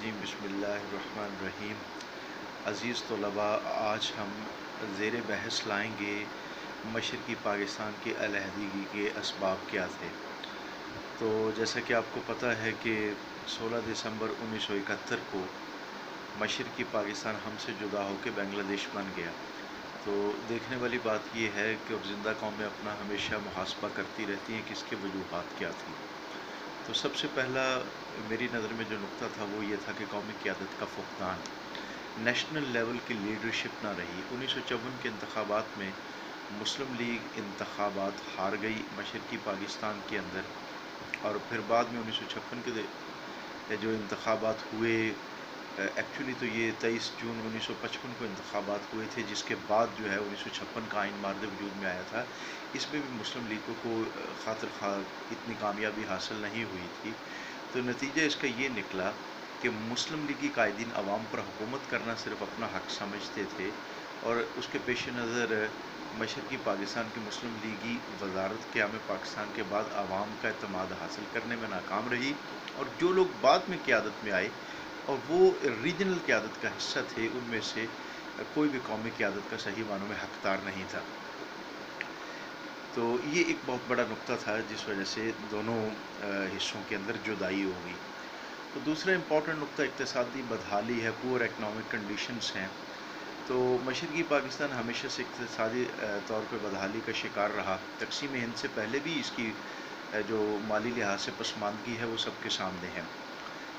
الرجیم بسم اللہ الرحمن الرحیم۔ عزیز طلباء، آج ہم زیر بحث لائیں گے مشرقی پاکستان کی علیحدگی کے اسباب کیا تھے۔ تو جیسا کہ آپ کو پتہ ہے کہ 16 دسمبر 1971 کو مشرقی پاکستان ہم سے جدا ہو کے بنگلہ دیش بن گیا۔ تو دیکھنے والی بات یہ ہے کہ اب زندہ قومیں اپنا ہمیشہ محاسبہ کرتی رہتی ہیں کہ اس کے وجوہات کیا تھیں۔ تو سب سے پہلا میری نظر میں جو نقطہ تھا وہ یہ تھا کہ قومی قیادت کا فقدان، نیشنل لیول کی لیڈرشپ نہ رہی۔ 1954 کے انتخابات میں مسلم لیگ انتخابات ہار گئی مشرقی پاکستان کے اندر، اور پھر بعد میں 1956 کے جو انتخابات ہوئے، ایکچولی تو یہ 23 جون 1955 کو انتخابات ہوئے تھے، جس کے بعد جو ہے 1956 کا آئین مارد وجود میں آیا تھا۔ اس میں بھی مسلم لیگوں کو خاطر خواہ اتنی کامیابی حاصل نہیں ہوئی تھی۔ تو نتیجہ اس کا یہ نکلا کہ مسلم لیگی قائدین عوام پر حکومت کرنا صرف اپنا حق سمجھتے تھے، اور اس کے پیش نظر مشرقی پاکستان کی مسلم لیگی وزارت قیام پاکستان کے بعد عوام کا اعتماد حاصل کرنے میں ناکام رہی، اور جو لوگ بعد میں قیادت میں آئے اور وہ ریجنل قیادت کا حصہ تھے، ان میں سے کوئی بھی قومی قیادت کا صحیح معنوں میں حقدار نہیں تھا۔ تو یہ ایک بہت بڑا نقطہ تھا جس وجہ سے دونوں حصوں کے اندر جدائی ہو گئی۔ تو دوسرا امپورٹنٹ نقطہ اقتصادی بدحالی ہے، پور اکنامک کنڈیشنز ہیں۔ تو مشرقی پاکستان ہمیشہ سے اقتصادی طور پہ بدحالی کا شکار رہا۔ تقسیم ہند سے پہلے بھی اس کی جو مالی لحاظ سے پسماندگی ہے وہ سب کے سامنے ہے،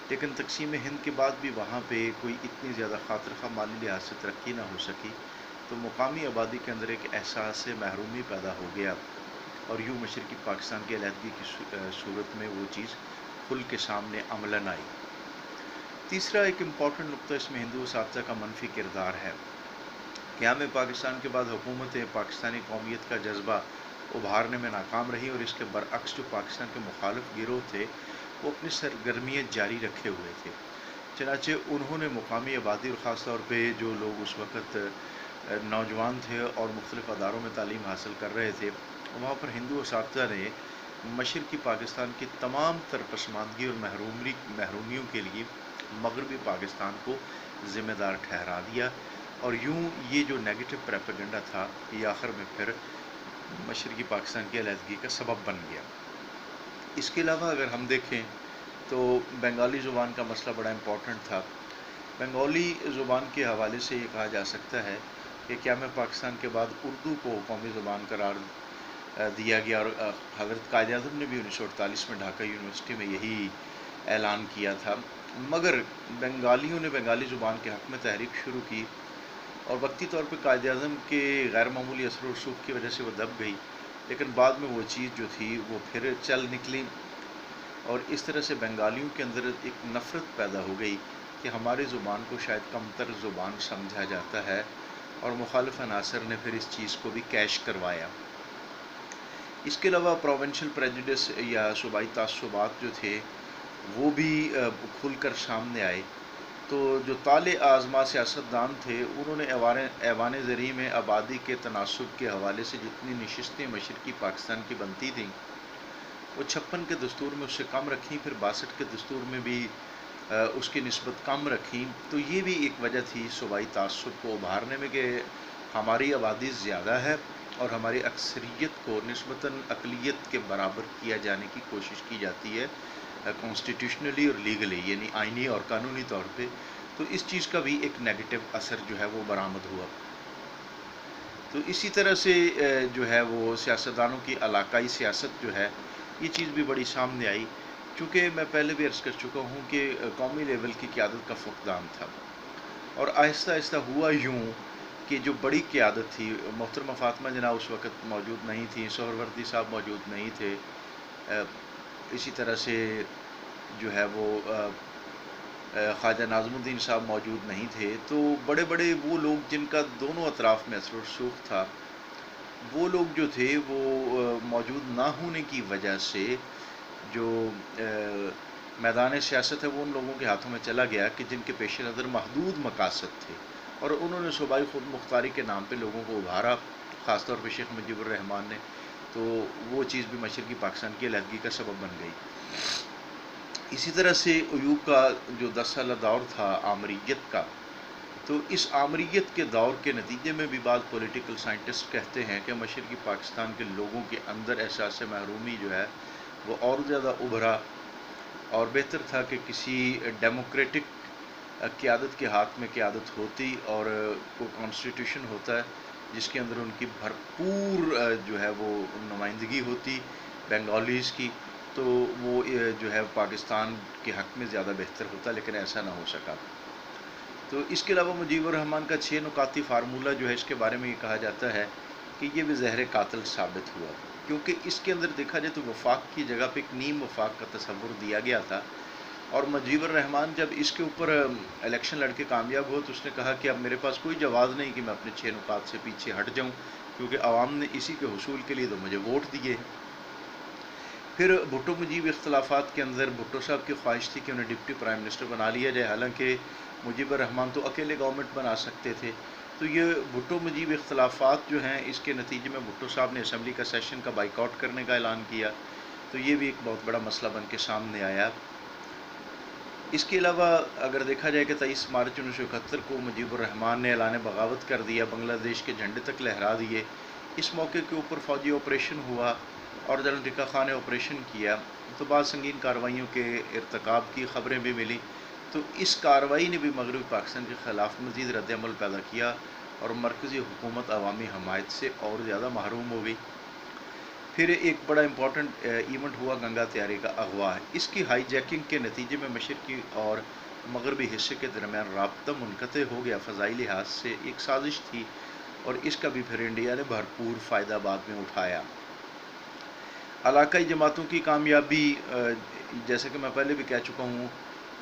لیکن تقسیم ہند کے بعد بھی وہاں پہ کوئی اتنی زیادہ خاطر خواہ مالی لحاظ سے ترقی نہ ہو سکی۔ تو مقامی آبادی کے اندر ایک احساس محرومی پیدا ہو گیا، اور یوں مشرقی پاکستان کی علیحدگی کی صورت میں وہ چیز کھل کے سامنے عملاً آئی۔ تیسرا ایک امپورٹنٹ نقطہ اس میں ہندو اساتذہ کا منفی کردار ہے۔ قیام پاکستان کے بعد حکومتیں پاکستانی قومیت کا جذبہ ابھارنے میں ناکام رہی، اور اس کے برعکس جو پاکستان کے مخالف گروہ تھے وہ اپنی سرگرمیاں جاری رکھے ہوئے تھے۔ چنانچہ انہوں نے مقامی آبادی اور خاص طور پہ جو لوگ اس وقت نوجوان تھے اور مختلف اداروں میں تعلیم حاصل کر رہے تھے، وہاں پر ہندو اساتذہ نے مشرقی پاکستان کی تمام تر پسماندگی اور محرومیوں کے لیے مغربی پاکستان کو ذمہ دار ٹھہرا دیا، اور یوں یہ جو نیگیٹو پروپیگنڈا تھا یہ آخر میں پھر مشرقی پاکستان کی علیحدگی کا سبب بن گیا۔ اس کے علاوہ اگر ہم دیکھیں تو بنگالی زبان کا مسئلہ بڑا امپورٹنٹ تھا۔ بنگالی زبان کے حوالے سے یہ کہا جا سکتا ہے کہ قیام پاکستان کے بعد اردو کو قومی زبان قرار دیا گیا، اور حضرت قائد اعظم نے بھی 1948 میں ڈھاکہ یونیورسٹی میں یہی اعلان کیا تھا، مگر بنگالیوں نے بنگالی زبان کے حق میں تحریک شروع کی، اور وقتی طور پہ قائد اعظم کے غیر معمولی اثر و رسوخ کی وجہ سے وہ دب گئی، لیکن بعد میں وہ چیز جو تھی وہ پھر چل نکلی، اور اس طرح سے بنگالیوں کے اندر ایک نفرت پیدا ہو گئی کہ ہماری زبان کو شاید کمتر زبان سمجھا جاتا ہے، اور مخالف عناصر نے پھر اس چیز کو بھی کیش کروایا۔ اس کے علاوہ پروونشل پریجوڈس یا صوبائی تعصبات جو تھے وہ بھی کھل کر سامنے آئے۔ تو جو طالع آزما سیاستدان تھے انہوں نے ایوان زرعی میں آبادی کے تناسب کے حوالے سے جتنی نشستیں مشرقی پاکستان کی بنتی تھیں وہ 56 کے دستور میں اس سے کم رکھیں، پھر 62 کے دستور میں بھی اس کی نسبت کم رکھیں۔ تو یہ بھی ایک وجہ تھی صوبائی تعصب کو ابھارنے میں کہ ہماری آبادی زیادہ ہے اور ہماری اکثریت کو نسبتاً اقلیت کے برابر کیا جانے کی کوشش کی جاتی ہے کانسٹیٹیوشنلی اور لیگلی، یعنی آئینی اور قانونی طور پہ۔ تو اس چیز کا بھی ایک نیگیٹو اثر جو ہے وہ برآمد ہوا۔ تو اسی طرح سے جو ہے وہ سیاستدانوں کی علاقائی سیاست جو ہے یہ چیز بھی بڑی سامنے آئی، چونکہ میں پہلے بھی عرض کر چکا ہوں کہ قومی لیول کی قیادت کا فقدان تھا، اور آہستہ آہستہ ہوا یوں کہ جو بڑی قیادت تھی، محترمہ فاطمہ جناح اس وقت موجود نہیں تھیں، سہروردی صاحب موجود نہیں تھے، اسی طرح سے جو ہے وہ خواجہ ناظم الدین صاحب موجود نہیں تھے۔ تو بڑے بڑے وہ لوگ جن کا دونوں اطراف میں اثر و رسوخ تھا، وہ لوگ جو تھے وہ موجود نہ ہونے کی وجہ سے جو میدان سیاست ہے وہ ان لوگوں کے ہاتھوں میں چلا گیا کہ جن کے پیش نظر محدود مقاصد تھے، اور انہوں نے صوبائی خود مختاری کے نام پہ لوگوں کو ابھارا، خاص طور پہ شیخ مجیب الرحمان نے۔ تو وہ چیز بھی مشرقی پاکستان کی علیحدگی کا سبب بن گئی۔ اسی طرح سے ایوب کا جو 10 سالہ دور تھا آمریت کا، تو اس آمریت کے دور کے نتیجے میں بھی بعض پولیٹیکل سائنٹسٹ کہتے ہیں کہ مشرقی پاکستان کے لوگوں کے اندر احساس محرومی جو ہے وہ اور زیادہ ابھرا، اور بہتر تھا کہ کسی ڈیموکریٹک قیادت کے ہاتھ میں قیادت ہوتی، اور کوئی کانسٹیٹیوشن ہوتا ہے جس کے اندر ان کی بھرپور جو ہے وہ نمائندگی ہوتی بنگالیز کی، تو وہ جو ہے پاکستان کے حق میں زیادہ بہتر ہوتا، لیکن ایسا نہ ہو سکا۔ تو اس کے علاوہ مجیب الرحمان کا 6 نکاتی فارمولہ جو ہے، اس کے بارے میں یہ کہا جاتا ہے کہ یہ بھی زہر قاتل ثابت ہوا، کیونکہ اس کے اندر دیکھا جائے تو وفاق کی جگہ پہ ایک نیم وفاق کا تصور دیا گیا تھا، اور مجیب الرحمان جب اس کے اوپر الیکشن لڑ کے کامیاب ہو تو اس نے کہا کہ اب میرے پاس کوئی جواز نہیں کہ میں اپنے 6 نکات سے پیچھے ہٹ جاؤں، کیونکہ عوام نے اسی کے حصول کے لیے تو مجھے ووٹ دیے ہیں۔ پھر بھٹو مجیب اختلافات کے اندر بھٹو صاحب کی خواہش تھی کہ انہیں ڈپٹی پرائم منسٹر بنا لیا جائے، حالانکہ مجیب الرحمان تو اکیلے گورنمنٹ بنا سکتے تھے۔ تو یہ بھٹو مجیب اختلافات جو ہیں، اس کے نتیجے میں بھٹو صاحب نے اسمبلی کا سیشن کا بائیک آؤٹ کرنے کا اعلان کیا، تو یہ بھی ایک بہت بڑا مسئلہ بن کے سامنے آیا۔ اس کے علاوہ اگر دیکھا جائے کہ 23 مارچ 1971 کو مجیب الرحمان نے اعلان بغاوت کر دیا، بنگلہ دیش کے جھنڈے تک لہرا دیے۔ اس موقع کے اوپر فوجی آپریشن ہوا اور جنرل ٹکا خان نے آپریشن کیا، تو بعض سنگین کارروائیوں کے ارتکاب کی خبریں بھی ملی، تو اس کارروائی نے بھی مغربی پاکستان کے خلاف مزید رد عمل پیدا کیا، اور مرکزی حکومت عوامی حمایت سے اور زیادہ محروم ہو گئی۔ پھر ایک بڑا امپورٹنٹ ایونٹ ہوا گنگا طیارے کا اغوا ہے۔ اس کی ہائی جیکنگ کے نتیجے میں مشرقی اور مغربی حصے کے درمیان رابطہ منقطع ہو گیا، فضائی لحاظ سے ایک سازش تھی، اور اس کا بھی پھر انڈیا نے بھرپور فائدہ بعد میں اٹھایا۔ علاقائی جماعتوں کی کامیابی، جیسے کہ میں پہلے بھی کہہ چکا ہوں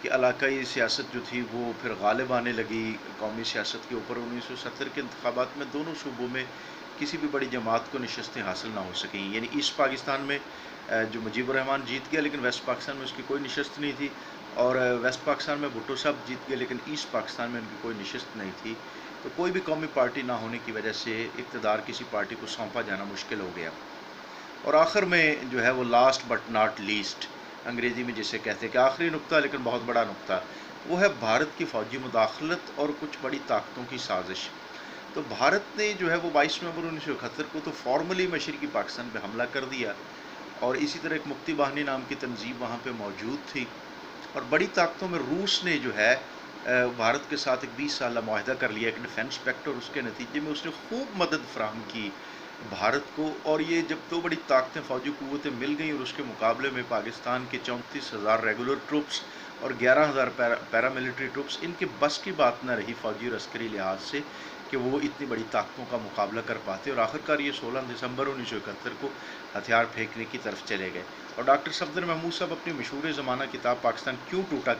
کہ علاقائی سیاست جو تھی وہ پھر غالب آنے لگی قومی سیاست کے اوپر۔ 1970 کے انتخابات میں دونوں صوبوں میں کسی بھی بڑی جماعت کو نشستیں حاصل نہ ہو سکیں، یعنی ایسٹ پاکستان میں جو مجیب الرحمان جیت گیا، لیکن ویسٹ پاکستان میں اس کی کوئی نشست نہیں تھی، اور ویسٹ پاکستان میں بھٹو صاحب جیت گئے، لیکن ایسٹ پاکستان میں ان کی کوئی نشست نہیں تھی۔ تو کوئی بھی قومی پارٹی نہ ہونے کی وجہ سے اقتدار کسی پارٹی کو سونپا جانا مشکل ہو گیا۔ اور آخر میں جو ہے وہ لاسٹ بٹ ناٹ لیسٹ، انگریزی میں جسے کہتے ہیں کہ آخری نقطہ لیکن بہت بڑا نقطہ، وہ ہے بھارت کی فوجی مداخلت اور کچھ بڑی طاقتوں کی سازش۔ تو بھارت نے جو ہے وہ 22 نومبر 1971 کو تو فارملی مشرقی پاکستان پہ حملہ کر دیا، اور اسی طرح ایک مکتی باہنی نام کی تنظیم وہاں پہ موجود تھی، اور بڑی طاقتوں میں روس نے جو ہے بھارت کے ساتھ ایک 20 سالہ معاہدہ کر لیا، ایک ڈیفنس پیکٹ، اور اس کے نتیجے میں اس نے خوب مدد فراہم کی بھارت کو۔ اور یہ جب دو بڑی طاقتیں فوجی قوتیں مل گئیں، اور اس کے مقابلے میں پاکستان کے 34,000 ریگولر ٹروپس اور 11,000 پیراملٹری ٹروپس، ان کے بس کی بات نہ رہی فوجی اور عسکری لحاظ سے کہ وہ اتنی بڑی طاقتوں کا مقابلہ کر پاتے، اور آخرکار یہ 16 دسمبر 1971 کو ہتھیار پھینکنے کی طرف چلے گئے۔ اور ڈاکٹر صفدر محمود صاحب اپنی مشہور زمانہ کتاب پاکستان کیوں ٹوٹا